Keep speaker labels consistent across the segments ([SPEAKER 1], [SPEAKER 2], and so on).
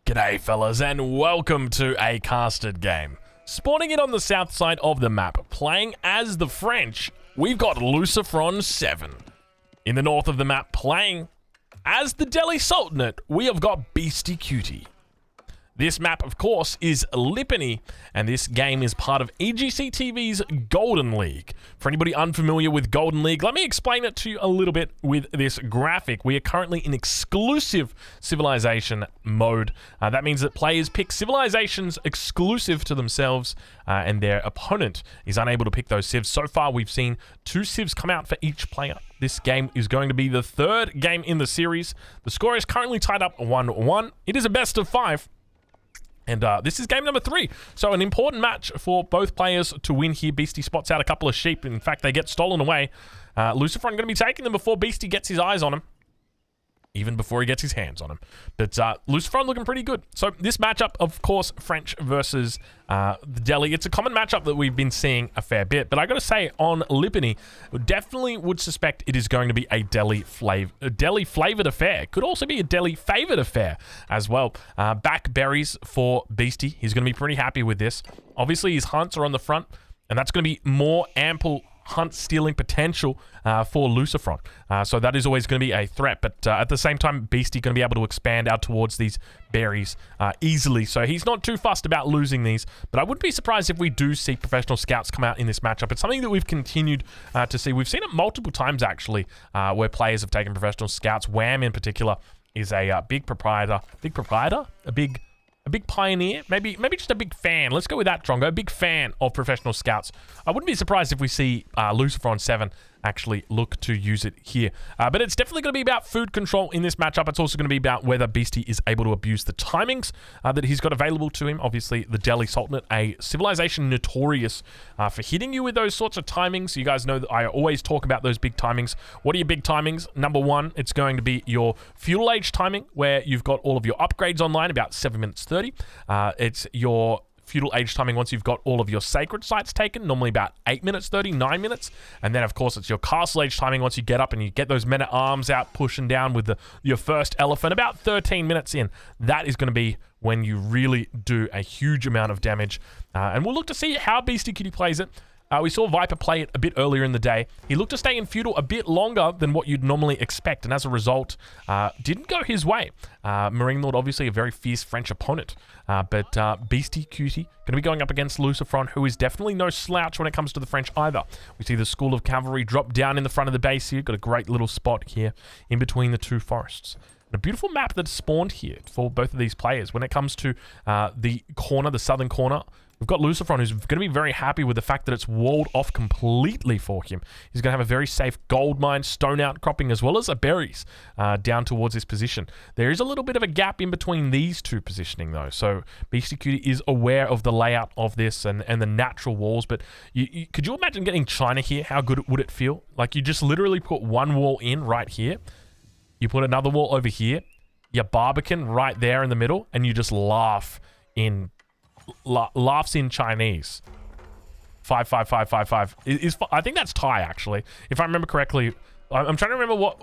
[SPEAKER 1] G'day fellas and welcome to a casted game. Spawning in on the south side of the map, playing as the French, we've got Lucifron 7. In the north of the map, playing as the Delhi Sultanate, we have got Beastie Cutie. This map, of course, is Lipany, and this game is part of EGC TV's Golden League. For anybody unfamiliar with Golden League, let me explain it to you a little bit with this graphic. We are currently in exclusive civilization mode. That means that players pick civilizations exclusive to themselves, and their opponent is unable to pick those civs. So far, we've seen 2 civs come out for each player. This game is going to be the 3rd game in the series. The score is currently tied up 1-1. It is a best of 5. And this is game number 3. So an important match for both players to win here. Beastie spots out a couple of sheep. In fact, they get stolen away. Lucifron going to be taking them before Beastie gets his eyes on him. Even before he gets his hands on him. But Lucifron looking pretty good. So this matchup, of course, French versus the Delhi. It's a common matchup that we've been seeing a fair bit. But I got to say, on Lipany, definitely would suspect it is going to be a Delhi-flavored affair. Could also be a Delhi-favored affair as well. Back berries for Beastie. He's going to be pretty happy with this. Obviously, his hunts are on the front. And that's going to be more ample hunt stealing potential for Lucifron. So that is always going to be a threat, but at the same time, Beastie going to be able to expand out towards these berries easily. So he's not too fussed about losing these, but I wouldn't be surprised if we do see professional scouts come out in this matchup. It's something that we've continued to see. We've seen it multiple times, actually, where players have taken professional scouts. Wham, in particular, is a big proprietor. A big pioneer, maybe just a big fan. Let's go with that, Drongo. A big fan of professional scouts. I wouldn't be surprised if we see Lucifron 7 actually look to use it here. But it's definitely going to be about food control in this matchup. It's also going to be about whether Beastie is able to abuse the timings that he's got available to him. Obviously, the Delhi Sultanate, a civilization notorious for hitting you with those sorts of timings. You guys know that I always talk about those big timings. What are your big timings? Number 1, it's going to be your feudal age timing, where you've got all of your upgrades online, about 7 minutes 30. It's your feudal age timing once you've got all of your sacred sites taken, normally about 8 minutes 30, 9 minutes. And then, of course, it's your castle age timing once you get up and you get those men-at-arms out pushing down with your first elephant, about 13 minutes in. That is going to be when you really do a huge amount of damage. And we'll look to see how Beastie Cutie plays it. We saw Viper play it a bit earlier in the day. He looked to stay in feudal a bit longer than what you'd normally expect, and as a result, didn't go his way. Marine Lord, obviously a very fierce French opponent, but Beastie Cutie going to be going up against Lucifron, who is definitely no slouch when it comes to the French either. We see the School of Cavalry drop down in the front of the base here. Got a great little spot here in between the 2 forests. A beautiful map that's spawned here for both of these players. When it comes to the corner, the southern corner, we've got Lucifron, who's going to be very happy with the fact that it's walled off completely for him. He's going to have a very safe gold mine, stone outcropping, as well as berries down towards this position. There is a little bit of a gap in between these 2 positioning, though. So Beastie Cutie is aware of the layout of this and the natural walls. But could you imagine getting China here? How good would it feel? Like, you just literally put one wall in right here. You put another wall over here. Your Barbican right there in the middle. And you just laughs in Chinese. 55555 I think that's Thai, actually, if I remember correctly. I'm trying to remember what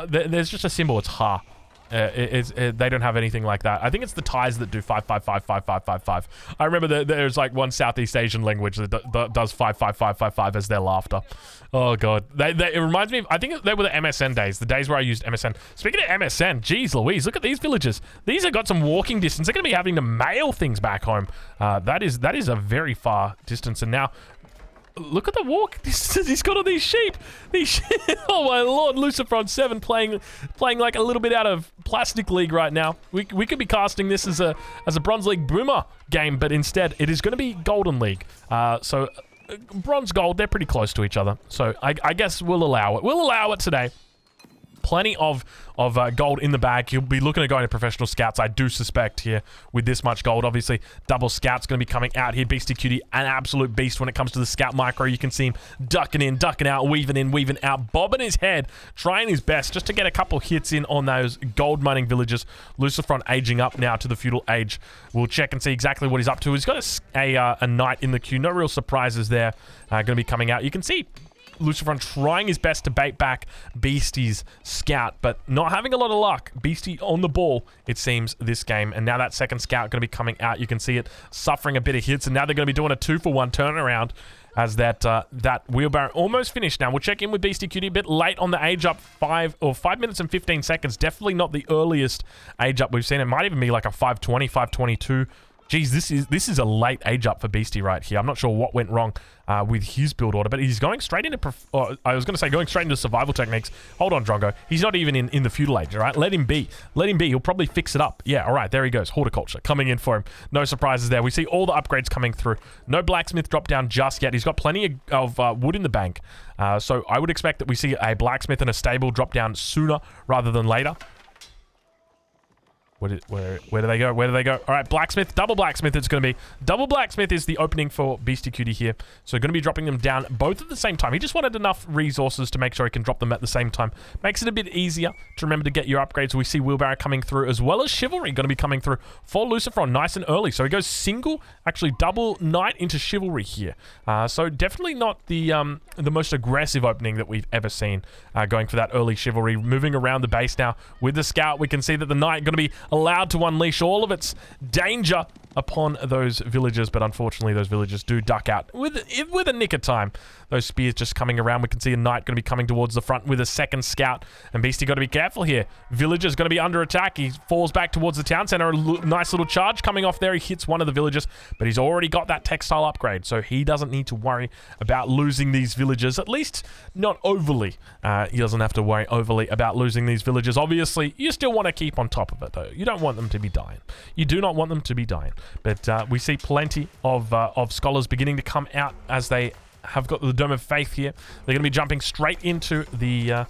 [SPEAKER 1] there's just a symbol. It's ha. They don't have anything like that. I think it's the Thais that do 5555555. I remember that there's like one Southeast Asian language that does 55555 as their laughter. Oh god, it reminds me of, I think they were the MSN days, the days where I used MSN. Speaking of MSN, geez Louise, look at these villagers. These have got some walking distance. They're going to be having to mail things back home. That is a very far distance. And now, look at the walk. He's got all these sheep. Oh my lord, Lucifron 7 playing like a little bit out of Plastic League right now. We could be casting this as a Bronze League Boomer game, but instead it is going to be Golden League. So bronze gold, they're pretty close to each other. So I guess we'll allow it. We'll allow it today. Plenty of gold in the bag. You'll be looking to go into professional scouts, I do suspect, here with this much gold. Obviously, double scout's going to be coming out here. Beastie Cutie, an absolute beast when it comes to the scout micro. You can see him ducking in, ducking out, weaving in, weaving out, bobbing his head, trying his best just to get a couple hits in on those gold mining villagers. Lucifron aging up now to the feudal age. We'll check and see exactly what he's up to. He's got a knight in the queue. No real surprises there going to be coming out. You can see Lucifron trying his best to bait back Beastie's scout, but not having a lot of luck. Beastie on the ball, it seems, this game. And now that second scout going to be coming out. You can see it suffering a bit of hits, and now they're going to be doing a 2-for-1 turnaround as that wheelbarrow almost finished. Now we'll check in with Beastie Cutie a bit late on the age up, 5 minutes and 15 seconds. Definitely not the earliest age up we've seen. It might even be like a 5:20, 5:22. Geez, this is a late age up for Beastie right here. I'm not sure what went wrong with his build order, but he's going straight into... I was going to say going straight into survival techniques. Hold on, Drongo. He's not even in the feudal age, all right? Let him be. Let him be. He'll probably fix it up. Yeah, all right. There he goes. Horticulture coming in for him. No surprises there. We see all the upgrades coming through. No blacksmith drop down just yet. He's got plenty of wood in the bank. So I would expect that we see a blacksmith and a stable drop down sooner rather than later. Where do they go? Where do they go? All right, blacksmith, double blacksmith it's going to be. Double blacksmith is the opening for Beastie Cutie here. So going to be dropping them down both at the same time. He just wanted enough resources to make sure he can drop them at the same time. Makes it a bit easier to remember to get your upgrades. We see wheelbarrow coming through as well as chivalry going to be coming through for Lucifron nice and early. So he goes single, actually double knight into chivalry here. So definitely not the most aggressive opening that we've ever seen going for that early chivalry. Moving around the base now with the scout, we can see that the knight going to be allowed to unleash all of its danger upon those villagers, but unfortunately those villagers do duck out with a nick of time. Those spears just coming around. We can see a knight going to be coming towards the front with a second scout, and Beastie got to be careful here. Villagers going to be under attack. He falls back towards the town center. Nice little charge coming off there. He hits one of the villagers, but he's already got that textile upgrade, so he doesn't need to worry about losing these villagers, at least not overly. He doesn't have to worry overly about losing these villagers. Obviously, you still want to keep on top of it, though. You don't want them to be dying. You do not want them to be dying. But we see plenty of scholars beginning to come out as they have got the Dome of Faith here. They're going to be jumping straight into the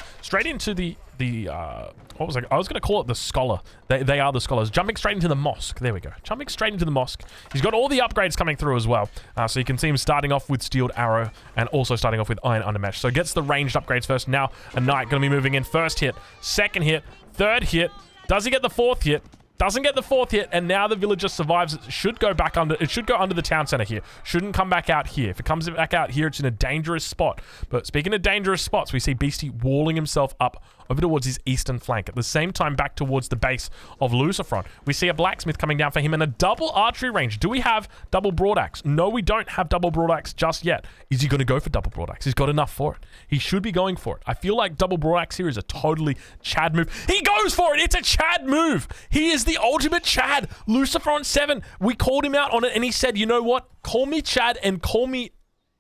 [SPEAKER 1] what was I was going to call it the scholar. They are the scholars. Jumping straight into the mosque. There we go. Jumping straight into the mosque. He's got all the upgrades coming through as well. So you can see him starting off with Steeled Arrow and also starting off with Iron Undermesh. So gets the ranged upgrades first. Now a knight going to be moving in. First hit, second hit, third hit. Does he get the fourth hit? Doesn't get the fourth hit, and now the villager survives. It should go under the town center here. Shouldn't come back out here. If it comes back out here, it's in a dangerous spot. But speaking of dangerous spots, we see Beastie walling himself up over towards his eastern flank. At the same time, back towards the base of Lucifron, we see a blacksmith coming down for him and a double archery range. Do we have double broadaxe? No, we don't have double broadaxe just yet. Is he going to go for double broadaxe? He's got enough for it. He should be going for it. I feel like double broadaxe here is a totally Chad move. He goes for it. It's a Chad move. He is the ultimate Chad. Lucifron 7. We called him out on it, and he said, you know what? Call me Chad and call me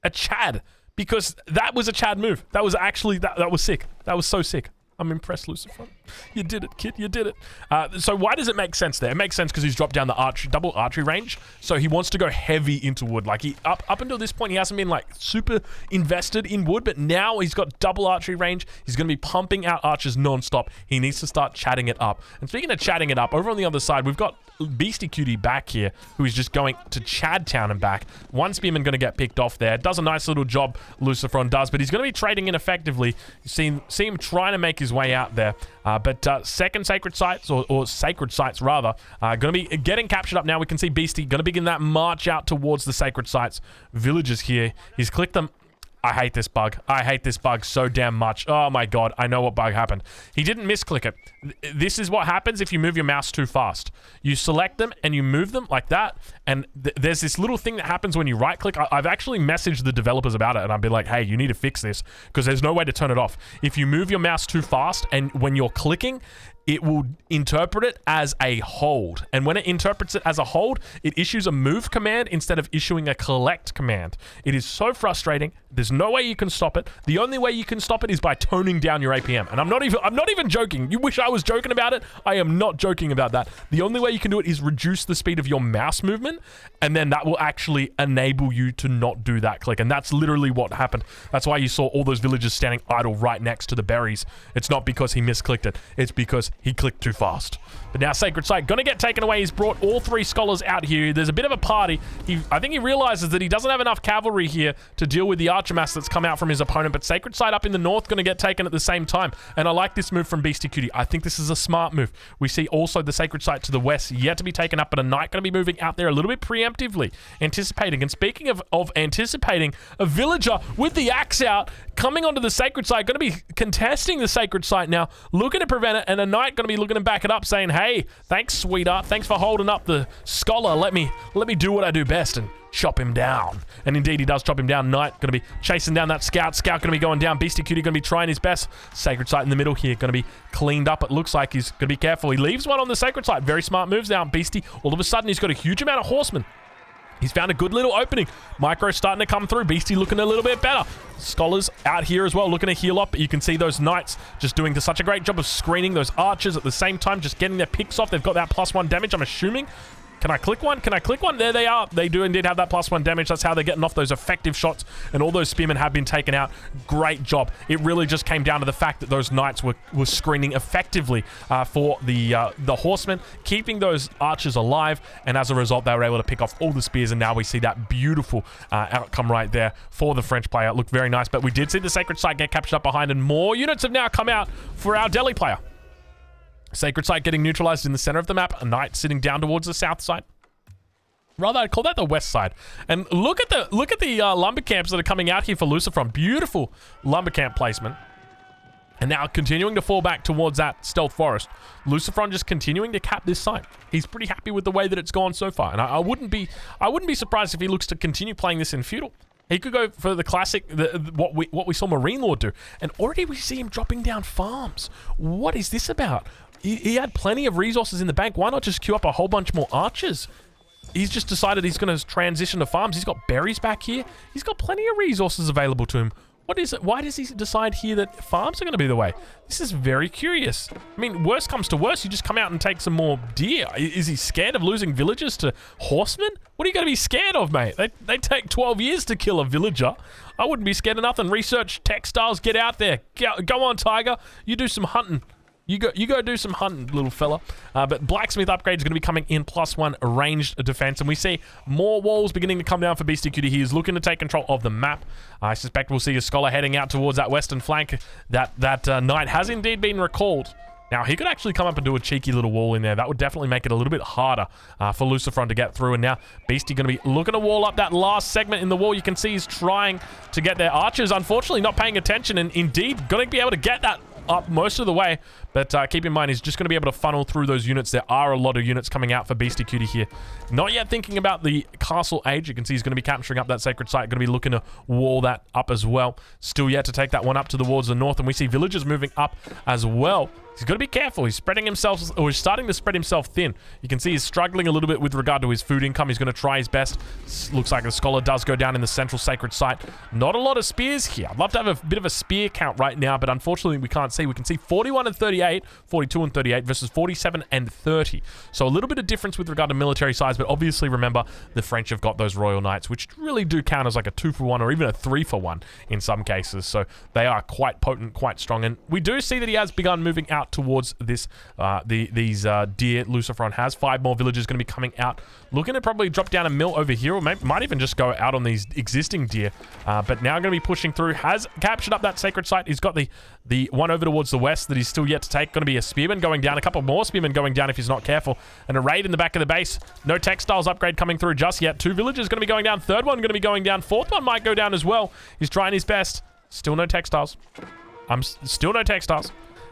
[SPEAKER 1] a Chad, because that was a Chad move. That was actually, that was sick. That was so sick. I'm impressed, Lucifron. You did it, kid. You did it. So why does it make sense there? It makes sense because he's dropped down the double archery range. So he wants to go heavy into wood. Like up until this point, he hasn't been like super invested in wood, but now he's got double archery range. He's going to be pumping out archers non-stop. He needs to start chatting it up. And speaking of chatting it up, over on the other side, we've got Beastie Cutie back here, who is just going to Chad Town and back. One spearman going to get picked off there. Does a nice little job, Lucifron does, but he's going to be trading ineffectively. You see him trying to make his way out there. But second sacred sites, or sacred sites rather, going to be getting captured up now. We can see Beastie going to begin that march out towards the sacred sites. Villagers here. He's clicked them. I hate this bug. I hate this bug so damn much. Oh my god, I know what bug happened. He didn't misclick it. This is what happens if you move your mouse too fast. You select them and you move them like that, and there's this little thing that happens when you right click. I've actually messaged the developers about it, and I've been like, hey, you need to fix this, because there's no way to turn it off. If you move your mouse too fast, and when you're clicking, it will interpret it as a hold. And when it interprets it as a hold, it issues a move command instead of issuing a collect command. It is so frustrating. There's no way you can stop it. The only way you can stop it is by toning down your APM. And I'm not even joking. You wish I was joking about it? I am not joking about that. The only way you can do it is reduce the speed of your mouse movement, and then that will actually enable you to not do that click. And that's literally what happened. That's why you saw all those villagers standing idle right next to the berries. It's not because he misclicked it. It's because He clicked too fast. But now Sacred Site going to get taken away. He's brought all 3 scholars out here. There's a bit of a party. I think he realizes that he doesn't have enough cavalry here to deal with the archer mass that's come out from his opponent. But Sacred Site up in the north going to get taken at the same time. And I like this move from Beastie Cutie. I think this is a smart move. We see also the Sacred Site to the west yet to be taken up, but a knight going to be moving out there a little bit preemptively, anticipating. And speaking of anticipating, a villager with the axe out coming onto the Sacred Site, going to be contesting the Sacred Site now, looking to prevent it, and a knight going to be looking to back it up, saying, hey, thanks, sweetheart. Thanks for holding up the scholar. Let me do what I do best and chop him down. And indeed, he does chop him down. Knight going to be chasing down that scout. Scout going to be going down. Beastie Cutie going to be trying his best. Sacred Site in the middle here going to be cleaned up. It looks like he's going to be careful. He leaves one on the Sacred Site. Very smart moves now. Beastie, all of a sudden, he's got a huge amount of horsemen. He's found a good little opening. Micro starting to come through. Beastie looking a little bit better. Scholars out here as well, looking to heal up. But you can see those knights just doing such a great job of screening those archers at the same time, just getting their picks off. They've got that +1 damage, I'm assuming. Can I click one? Can I click one? There they are. They do indeed have that +1 damage. That's how they're getting off those effective shots. And all those spearmen have been taken out. Great job. It really just came down to the fact that those knights were screening effectively for the horsemen, keeping those archers alive. And as a result, they were able to pick off all the spears. And now we see that beautiful outcome right there for the French player. It looked very nice. But we did see the Sacred Site get captured up behind. And more units have now come out for our Delhi player. Sacred Site getting neutralized in the center of the map. A knight sitting down towards the south side. Rather, I'd call that the west side. And look at the lumber camps that are coming out here for Lucifron. Beautiful lumber camp placement. And now continuing to fall back towards that stealth forest. Lucifron just continuing to cap this site. He's pretty happy with the way that it's gone so far. And I wouldn't be surprised if he looks to continue playing this in feudal. He could go for the classic, what we saw Marine Lord do. And already we see him dropping down farms. What is this about? He had plenty of resources in the bank. Why not just queue up a whole bunch more archers? He's just decided he's going to transition to farms. He's got berries back here. He's got plenty of resources available to him. What is it? Why does he decide here that farms are going to be the way? This is very curious. I mean, worst comes to worst, you just come out and take some more deer. Is he scared of losing villagers to horsemen? What are you going to be scared of, mate? They take 12 years to kill a villager. I wouldn't be scared of nothing. Research textiles. Get out there. Go on, Tiger. You do some hunting. You go do some hunting, little fella. But Blacksmith upgrade is going to be coming in +1 ranged defense. And we see more walls beginning to come down for Beastie Cutie. He is looking to take control of the map. I suspect we'll see a scholar heading out towards that western flank. That knight has indeed been recalled. Now, he could actually come up and do a cheeky little wall in there. That would definitely make it a little bit harder for Lucifron to get through. And now Beastie going to be looking to wall up that last segment in the wall. You can see he's trying to get their archers. Unfortunately, not paying attention. And indeed, going to be able to get that up most of the way, but keep in mind he's just going to be able to funnel through those units. There are a lot of units coming out for Beastie Cutie here. Not yet thinking about the castle age. You can see he's going to be capturing up that Sacred Site, going to be looking to wall that up as well. Still yet to take that one up towards the north, and we see villagers moving up as well. He's got to be careful. He's spreading himself, or he's starting to spread himself thin. You can see he's struggling a little bit with regard to his food income. He's going to try his best. Looks like the scholar does go down in the central Sacred Site. Not a lot of spears here. I'd love to have a bit of a spear count right now, but unfortunately we can't see. We can see 41 and 38, 42 and 38 versus 47 and 30. So a little bit of difference with regard to military size, but obviously remember the French have got those Royal Knights, which really do count as like a 2-for-1 or even a 3-for-1 in some cases. So they are quite potent, quite strong. And we do see that he has begun moving out towards this these deer Lucifron has. 5 more villagers going to be coming out, looking to probably drop down a mill over here, or might even just go out on these existing deer. But now going to be pushing through, has captured up that Sacred Site. He's got the one over towards the west that he's still yet to take. Going to be a spearman going down, a couple more spearmen going down if he's not careful, and a raid in the back of the base. No textiles upgrade coming through just yet. 2 villagers going to be going down, 3rd one going to be going down, 4th one might go down as well. He's trying his best. Still no textiles. Still no textiles.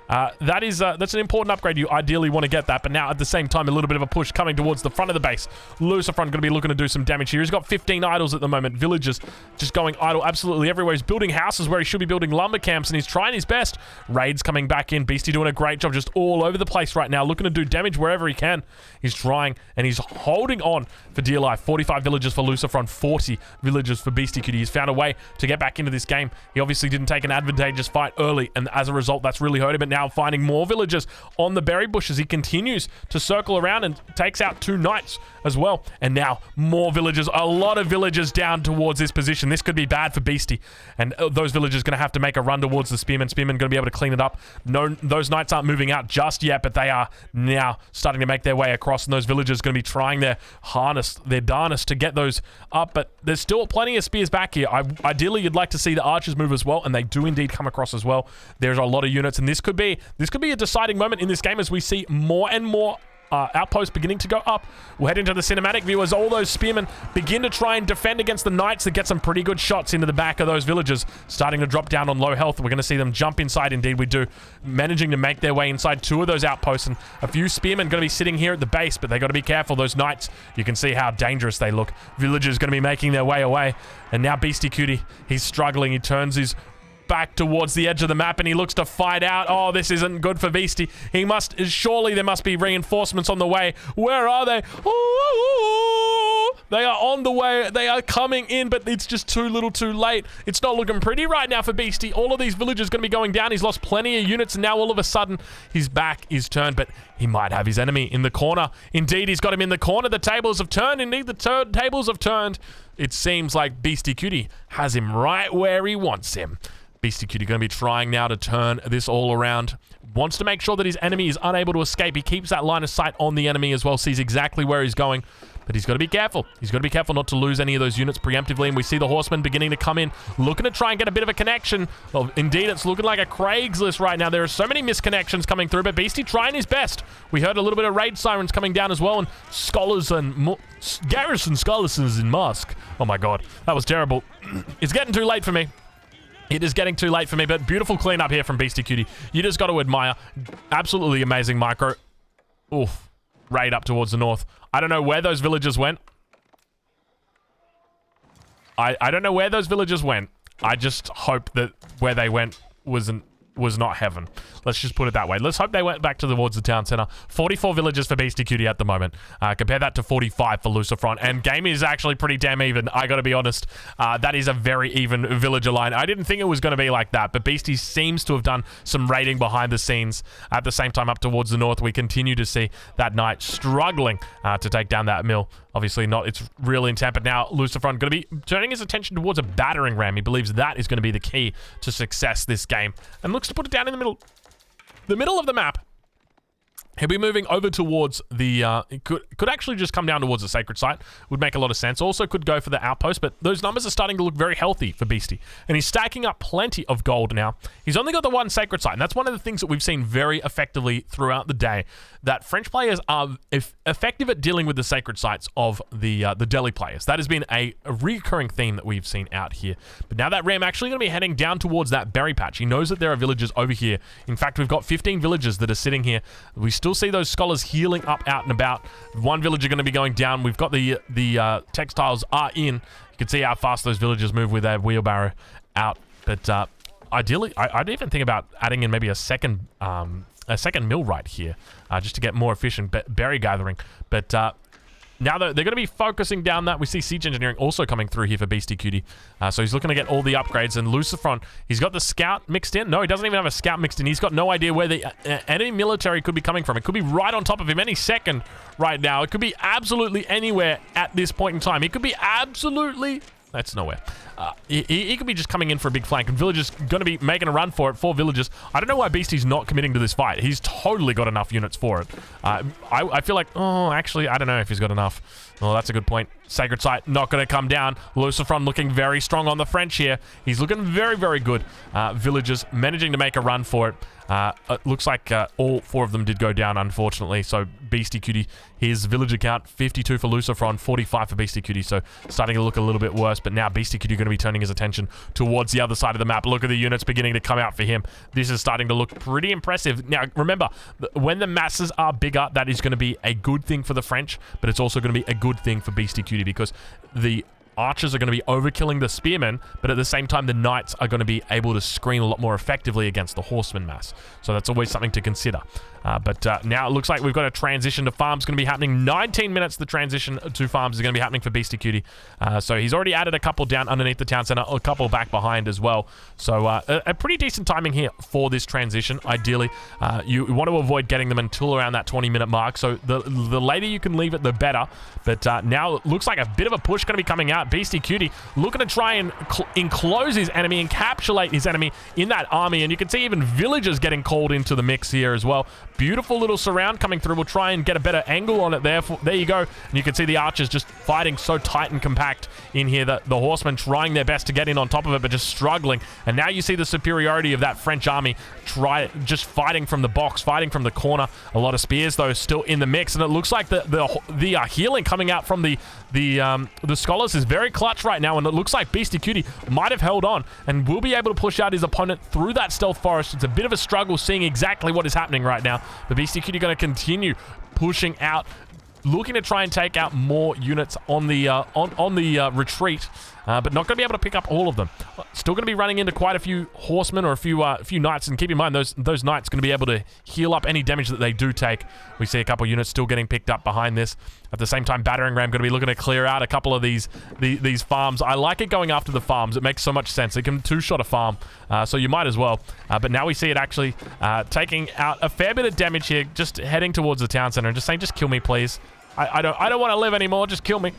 [SPEAKER 1] That's an important upgrade. You ideally want to get that, but now at the same time, a little bit of a push coming towards the front of the base. Lucifron going to be looking to do some damage here. He's got 15 idols at the moment. Villagers just going idle absolutely everywhere. He's building houses where he should be building lumber camps, and he's trying his best. Raids coming back in. Beastie doing a great job just all over the place right now, looking to do damage wherever he can. He's trying, and he's holding on for dear life. 45 villagers for Lucifron, 40 villagers for Beastie Cutie. He's found a way to get back into this game. He obviously didn't take an advantageous fight early, and as a result, that's really hurt him. But now finding more villagers on the berry bushes. He continues to circle around and takes out 2 knights as well. And now more villagers, a lot of villagers down towards this position. This could be bad for Beastie. And those villagers going to have to make a run towards the spearmen. Spearmen going to be able to clean it up. No, those knights aren't moving out just yet, but they are now starting to make their way across. And those villagers going to be trying their darnest to get those up. But there's still plenty of spears back here. Ideally, you'd like to see the archers move as well, and they do indeed come across as well. There's a lot of units, and this could be a deciding moment in this game as we see more and more outposts beginning to go up. We'll head into the cinematic view as all those spearmen begin to try and defend against the knights that get some pretty good shots into the back of those villagers, starting to drop down on low health. We're going to see them jump inside. Indeed, we do, managing to make their way inside 2 of those outposts, and a few spearmen going to be sitting here at the base, but they got to be careful. Those knights, you can see how dangerous they look. Villagers going to be making their way away, and now Beastie Cutie, he's struggling. He turns his back towards the edge of the map and he looks to fight out. Oh, this isn't good for Beastie. Surely there must be reinforcements on the way. Where are they? Ooh, they are on the way. They are coming in, but it's just too little too late. It's not looking pretty right now for Beastie. All of these villagers going to be going down. He's lost plenty of units, and now all of a sudden his back is turned, but he might have his enemy in the corner. Indeed, he's got him in the corner. The tables have turned. Indeed, the tables have turned. It seems like Beastie Cutie has him right where he wants him. Beastie Cutie going to be trying now to turn this all around. Wants to make sure that his enemy is unable to escape. He keeps that line of sight on the enemy as well, sees exactly where he's going. But he's got to be careful. He's got to be careful not to lose any of those units preemptively. And we see the horsemen beginning to come in, looking to try and get a bit of a connection. Well, indeed, it's looking like a Craigslist right now. There are so many misconnections coming through, but Beastie trying his best. We heard a little bit of raid sirens coming down as well, and scholars and garrison scholars in Musk. Oh my god, that was terrible. It's getting too late for me. It is getting too late for me, but beautiful cleanup here from Beastie Cutie. You just got to admire. Absolutely amazing micro. Oof. Raid up towards the north. I don't know where those villagers went. I don't know where those villagers went. I just hope that where they went was not heaven. Let's just put it that way. Let's hope they went back towards the town center. 44 villagers for Beastie Cutie at the moment. Compare that to 45 for Lucifron. And game is actually pretty damn even. I gotta be honest. That is a very even villager line. I didn't think it was gonna be like that, but Beastie seems to have done some raiding behind the scenes. At the same time, up towards the north, we continue to see that knight struggling to take down that mill. Obviously not its real intent, but now Lucifron going to be turning his attention towards a battering ram. He believes that is going to be the key to success this game, and looks to put it down in the middle of the map. He'll be moving over towards the, it could actually just come down towards the sacred site. Would make a lot of sense. Also could go for the outpost, but those numbers are starting to look very healthy for Beastie. And he's stacking up plenty of gold now. He's only got the one sacred site, and that's one of the things that we've seen very effectively throughout the day, that French players are effective at dealing with the sacred sites of the Delhi players. That has been a recurring theme that we've seen out here. But now that ram actually going to be heading down towards that berry patch. He knows that there are villagers over here. In fact, we've got 15 villagers that are sitting here. We still see those scholars healing up out and about. One villager going to be going down. We've got the textiles are in. You can see how fast those villagers move with their wheelbarrow out. But ideally, I'd even think about adding in maybe a second mill right here, just to get more efficient berry gathering. But now they're going to be focusing down that. We see Siege Engineering also coming through here for Beastie Cutie. So he's looking to get all the upgrades. And Lucifron, he's got the scout mixed in. No, he doesn't even have a scout mixed in. He's got no idea where the enemy military could be coming from. It could be right on top of him any second right now. It could be absolutely anywhere at this point in time. It could be absolutely... That's nowhere. He could be just coming in for a big flank, and villagers going to be making a run for it. 4 villagers. I don't know why Beastie's not committing to this fight. He's totally got enough units for it. I feel like, oh, actually, I don't know if he's got enough. Oh, that's a good point. Sacred Site not going to come down. Lucifron looking very strong on the French here. He's looking very, very good. Villagers managing to make a run for it. It looks like all 4 of them did go down, unfortunately. So Beastie Cutie, his villager count, 52 for Lucifron, 45 for Beastie Cutie. So starting to look a little bit worse. But now Beastie Cutie going to be turning his attention towards the other side of the map. Look at the units beginning to come out for him. This is starting to look pretty impressive. Now, remember, when the masses are bigger, that is going to be a good thing for the French, but it's also going to be a good thing for Beastie Cutie, because the archers are going to be overkilling the spearmen, but at the same time, the knights are going to be able to screen a lot more effectively against the horseman mass. So that's always something to consider. But now it looks like we've got a transition to farms going to be happening. 19 minutes the transition to farms is going to be happening for Beastie Cutie. So he's already added a couple down underneath the town center, a couple back behind as well. So a pretty decent timing here for this transition. Ideally, you want to avoid getting them until around that 20-minute mark. So the later you can leave it, the better. But now it looks like a bit of a push going to be coming out. Beastie Cutie looking to try and enclose his enemy, encapsulate his enemy in that army. And you can see even villagers getting called into the mix here as well. Beautiful little surround coming through. We'll try and get a better angle on it there. There you go. And you can see the archers just fighting so tight and compact in here that the horsemen trying their best to get in on top of it, but just struggling. And now you see the superiority of that French army just fighting from the box, fighting from the corner. A lot of spears, though, still in the mix. And it looks like the healing coming out from the scholars is very clutch right now. And it looks like Beastie Cutie might have held on and will be able to push out his opponent through that stealth forest. It's a bit of a struggle seeing exactly what is happening right now. But Beastie Cutie going to continue pushing out, looking to try and take out more units on the retreat, but not going to be able to pick up all of them. Still going to be running into quite a few horsemen or a few knights, and keep in mind those knights going to be able to heal up any damage that they do take. We see a couple units still getting picked up behind this. At the same time, battering ram going to be looking to clear out a couple of these farms. I like it going after the farms. It makes so much sense. It can two-shot a farm, so you might as well. But now we see it actually taking out a fair bit of damage here, just heading towards the town center and just saying, just kill me, please. I don't want to live anymore. Just kill me.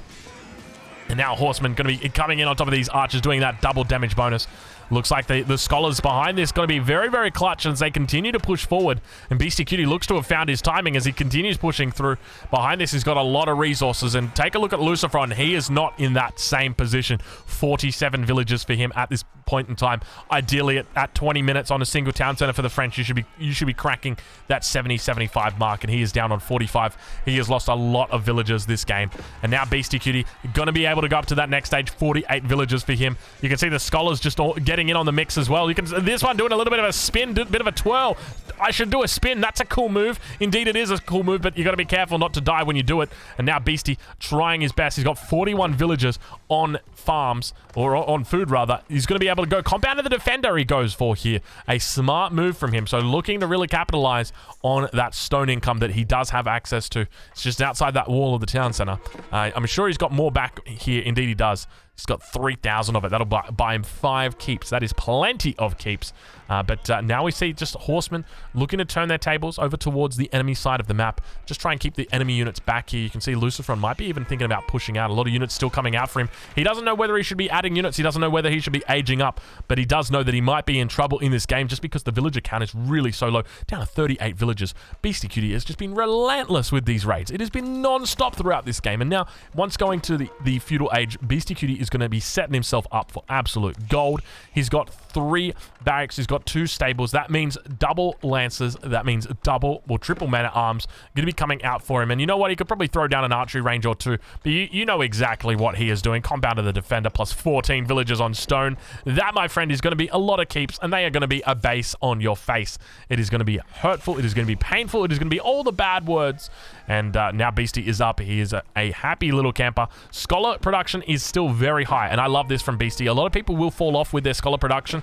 [SPEAKER 1] And now Horseman going to be coming in on top of these archers, doing that double damage bonus. Looks like the scholars behind this going to be very, very clutch as they continue to push forward. And Beastie Cutie looks to have found his timing as he continues pushing through. Behind this, he's got a lot of resources. And take a look at Lucifron. He is not in that same position. 47 villages for him at this point in time. Ideally, at 20 minutes on a single town center for the French, you should be cracking that 70-75 mark. And he is down on 45. He has lost a lot of villagers this game. And now Beastie Cutie going to be able to go up to that next stage. 48 villagers for him. You can see the scholars just all getting in on the mix as well. You can this one doing a little bit of a spin, a bit of a twirl. I should do a spin. That's a cool move. Indeed, it is a cool move, but you got to be careful not to die when you do it. And now Beastie trying his best. He's got 41 villagers on farms, or on food rather. He's going to be able to go compound to the defender he goes for here. A smart move from him. So looking to really capitalize on that stone income that he does have access to. It's just outside that wall of the town center. I'm sure he's got more back here. Indeed, he does. He's got 3,000 of it. That'll buy him 5 keeps. That is plenty of keeps. But now we see just horsemen looking to turn their tables over towards the enemy side of the map. Just try and keep the enemy units back here. You can see Lucifron might be even thinking about pushing out. A lot of units still coming out for him. He doesn't know whether he should be adding units. He doesn't know whether he should be aging up. But he does know that he might be in trouble in this game just because the villager count is really so low. Down to 38 villagers. Beastie Cutie has just been relentless with these raids. It has been non-stop throughout this game. And now, once going to the feudal age, Beastie Cutie is going to be setting himself up for absolute gold. He's got 3 barracks. He's got 2 stables. That means double lancers. That means double or triple man-at-arms going to be coming out for him. And you know what? He could probably throw down an archery range or 2. But you know exactly what he is doing. Compound to the defender plus 14 villagers on stone. That, my friend, is going to be a lot of keeps. And they are going to be a base on your face. It is going to be hurtful. It is going to be painful. It is going to be all the bad words. And now Beastie is up. He is a happy little camper. Scholar production is still very high. And I love this from Beastie. A lot of people will fall off with their scholar production.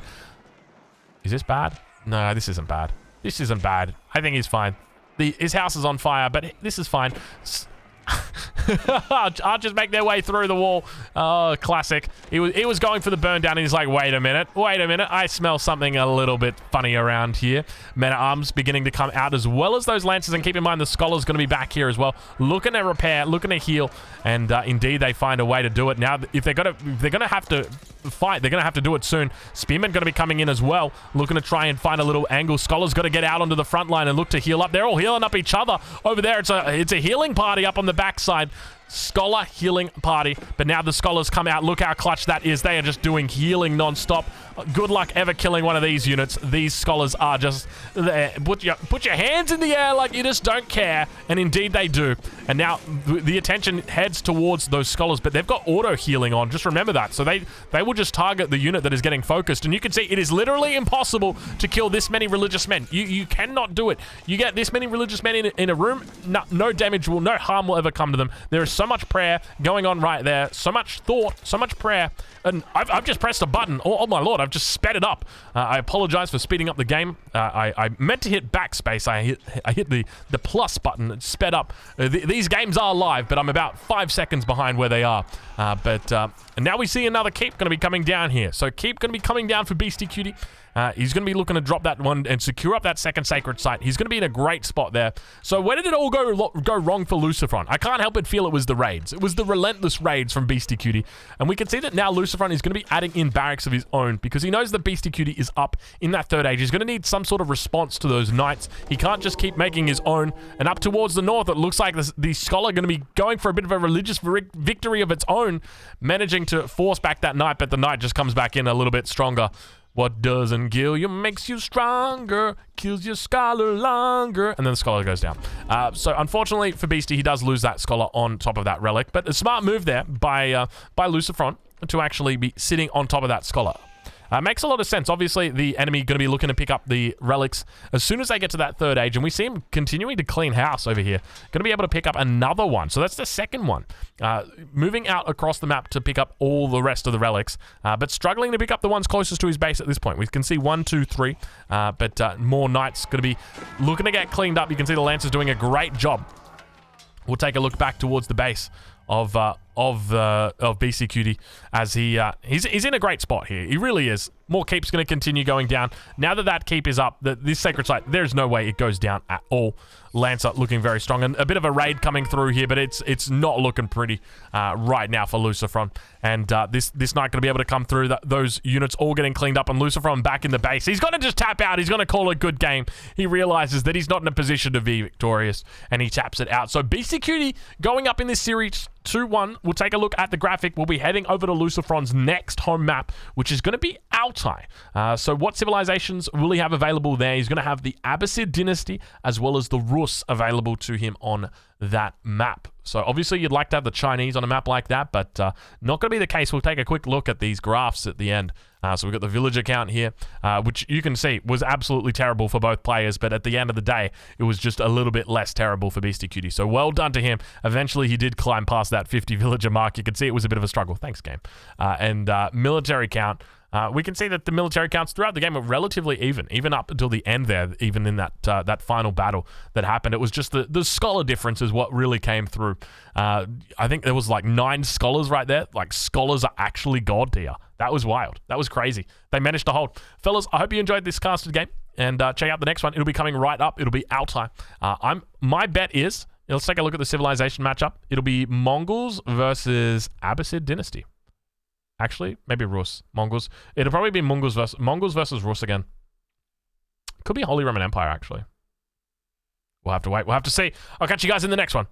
[SPEAKER 1] Is this bad? No, this isn't bad. This isn't bad. I think he's fine. His house is on fire, but this is fine. Archers make their way through the wall. Oh, classic. He was going for the burn down, and he's like, wait a minute. I smell something a little bit funny around here. Men-at-arms beginning to come out as well as those lancers, and keep in mind the scholar's going to be back here as well, looking to repair, looking to heal, and indeed they find a way to do it. Now, if they're going to have to fight, they're going to have to do it soon. Spearmen going to be coming in as well, looking to try and find a little angle. Scholar's got to get out onto the front line and look to heal up. They're all healing up each other over there. It's a healing party up on the backside. Scholar healing party, but now the scholars come out. Look how clutch that is. They are just doing healing non-stop. Good luck ever killing one of these units. These scholars are just there. Put your hands in the air like you just don't care, and indeed they do. And now the attention heads towards those scholars, but they've got auto healing on. Just remember that. So they will just target the unit that is getting focused, and you can see it is literally impossible to kill this many religious men. You cannot do it. You get this many religious men in a room, no damage no harm will ever come to them. There is so much prayer going on right there. So much thought, so much prayer. And I've just pressed a button. Oh my lord, I've just sped it up. I apologize for speeding up the game. I meant to hit backspace. I hit the plus button. It sped up. These games are live, but I'm about 5 seconds behind where they are. And now we see another keep going to be coming down here. So keep going to be coming down for Beastie Cutie. He's going to be looking to drop that one and secure up that second sacred site. He's going to be in a great spot there. So where did it all go wrong for Lucifron? I can't help but feel it was the raids. It was the relentless raids from Beastie Cutie. And we can see that now Lucifron is going to be adding in barracks of his own because he knows that Beastie Cutie is up in that third age. He's going to need some sort of response to those knights. He can't just keep making his own. And up towards the north, it looks like the Scholar going to be going for a bit of a religious victory of its own, managing to force back that knight, but the knight just comes back in a little bit stronger. What doesn't kill you makes you stronger, kills your scholar longer. And then the scholar goes down. So unfortunately for Beastie, he does lose that scholar on top of that relic. But a smart move there by Lucifron to actually be sitting on top of that scholar. Makes a lot of sense. Obviously, the enemy going to be looking to pick up the relics as soon as they get to that third age, and we see him continuing to clean house over here. Going to be able to pick up another one. So that's the second one. Moving out across the map to pick up all the rest of the relics, but struggling to pick up the ones closest to his base at this point. We can see 1, 2, 3, but more knights going to be looking to get cleaned up. You can see the Lancers doing a great job. We'll take a look back towards the base of BC Cutie as he's in a great spot here. He really is. More keep's going to continue going down. Now that keep is up, this sacred site, there's no way it goes down at all. Lancer looking very strong, and a bit of a raid coming through here, but it's not looking pretty right now for Lucifron. And this knight going to be able to come through. Those units all getting cleaned up, and Lucifron back in the base. He's going to just tap out. He's going to call it a good game. He realizes that he's not in a position to be victorious, and he taps it out. So BC Cutie going up in this series 2-1. We'll take a look at the graphic. We'll be heading over to Lucifron's next home map, which is going to be Altai. So what civilizations will he have available there? He's going to have the Abbasid dynasty as well as the Rus available to him on that map. So obviously you'd like to have the Chinese on a map like that, but not going to be the case. We'll take a quick look at these graphs at the end. So we've got the villager count here, which you can see was absolutely terrible for both players, but at the end of the day, it was just a little bit less terrible for Beastie Cutie. So well done to him. Eventually, he did climb past that 50 villager mark. You can see it was a bit of a struggle. Thanks, game. And military count. We can see that the military counts throughout the game are relatively even up until the end there, even in that final battle that happened. It was just the scholar difference is what really came through. I think there was like 9 scholars right there. Like, scholars are actually god tier. That was wild. That was crazy. They managed to hold. Fellas, I hope you enjoyed this casted game, and check out the next one. It'll be coming right up. It'll be Altai. My bet is, let's take a look at the civilization matchup. It'll be Mongols versus Abbasid dynasty. Actually, maybe Rus. Mongols. It'll probably be Mongols versus Rus again. Could be Holy Roman Empire, actually. We'll have to wait. We'll have to see. I'll catch you guys in the next one.